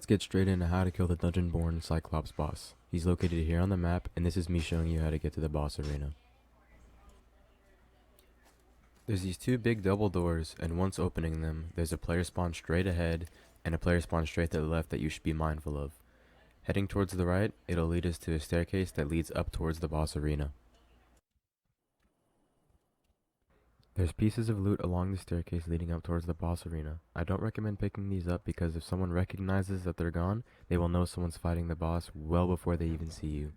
let's get straight into how to kill the dungeon Borne Cyclops boss. He's located here on the map, and this is me showing you how to get to the boss arena. There's these two big double doors, and once opening them, there's a player spawn straight ahead, and a player spawn straight to the left that you should be mindful of. Heading towards the right, it'll lead us to a staircase that leads up towards the boss arena. There's pieces of loot along the staircase leading up towards the boss arena. I don't recommend picking these up because if someone recognizes that they're gone, they will know someone's fighting the boss well before they even see you.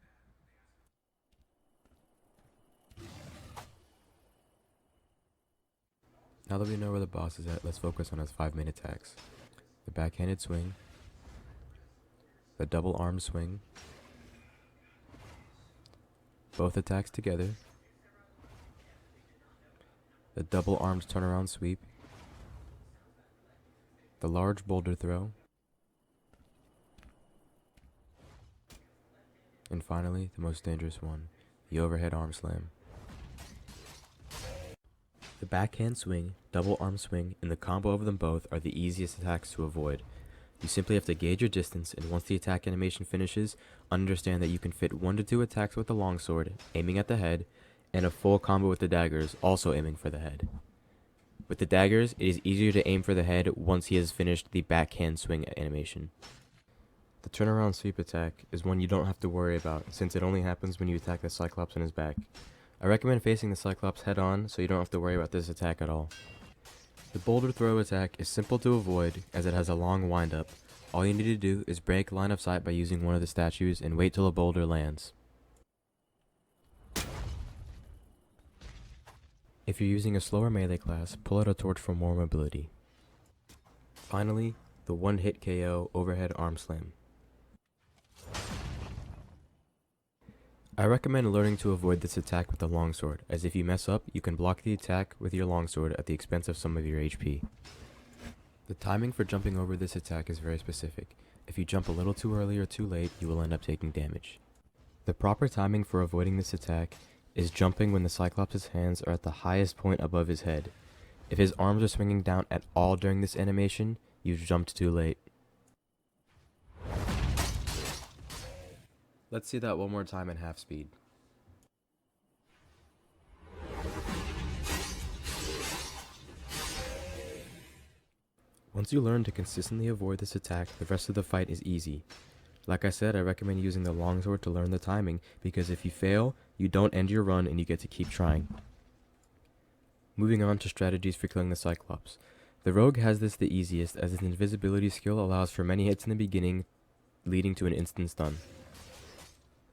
Now that we know where the boss is at, let's focus on his 5 main attacks. The backhanded swing, the double arm swing, both attacks together, the double armed turnaround sweep, the large boulder throw, and finally, the most dangerous one, the overhead arm slam. The backhand swing, double arm swing, and the combo of them both are the easiest attacks to avoid. You simply have to gauge your distance, and once the attack animation finishes, understand that you can fit 1 to 2 attacks with the longsword, aiming at the head, and a full combo with the daggers, also aiming for the head. With the daggers, it is easier to aim for the head once he has finished the backhand swing animation. The turnaround sweep attack is one you don't have to worry about, since it only happens when you attack the Cyclops in his back. I recommend facing the Cyclops head on, so you don't have to worry about this attack at all. The boulder throw attack is simple to avoid, as it has a long wind up. All you need to do is break line of sight by using one of the statues and wait till a boulder lands. If you're using a slower melee class, pull out a torch for more mobility. Finally, the one-hit KO overhead arm slam. I recommend learning to avoid this attack with the longsword, as if you mess up, you can block the attack with your longsword at the expense of some of your HP. The timing for jumping over this attack is very specific. If you jump a little too early or too late, you will end up taking damage. The proper timing for avoiding this attack is jumping when the Cyclops' hands are at the highest point above his head. If his arms are swinging down at all during this animation, you've jumped too late. Let's see that one more time at half speed. Once you learn to consistently avoid this attack, the rest of the fight is easy. Like I said, I recommend using the longsword to learn the timing, because if you fail, you don't end your run and you get to keep trying. Moving on to strategies for killing the Cyclops. The rogue has this the easiest, as his invisibility skill allows for many hits in the beginning, leading to an instant stun.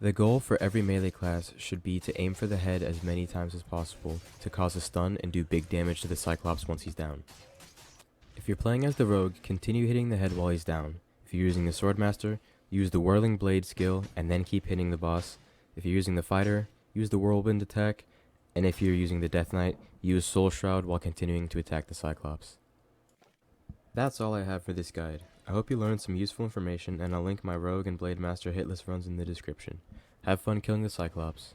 The goal for every melee class should be to aim for the head as many times as possible to cause a stun and do big damage to the Cyclops once he's down. If you're playing as the rogue, continue hitting the head while he's down. If you're using the Swordmaster, use the Whirling Blade skill and then keep hitting the boss. If you're using the fighter, use the Whirlwind attack, and if you're using the Death Knight, use Soul Shroud while continuing to attack the Cyclops. That's all I have for this guide. I hope you learned some useful information, and I'll link my Rogue and Blade Master hitless runs in the description. Have fun killing the Cyclops.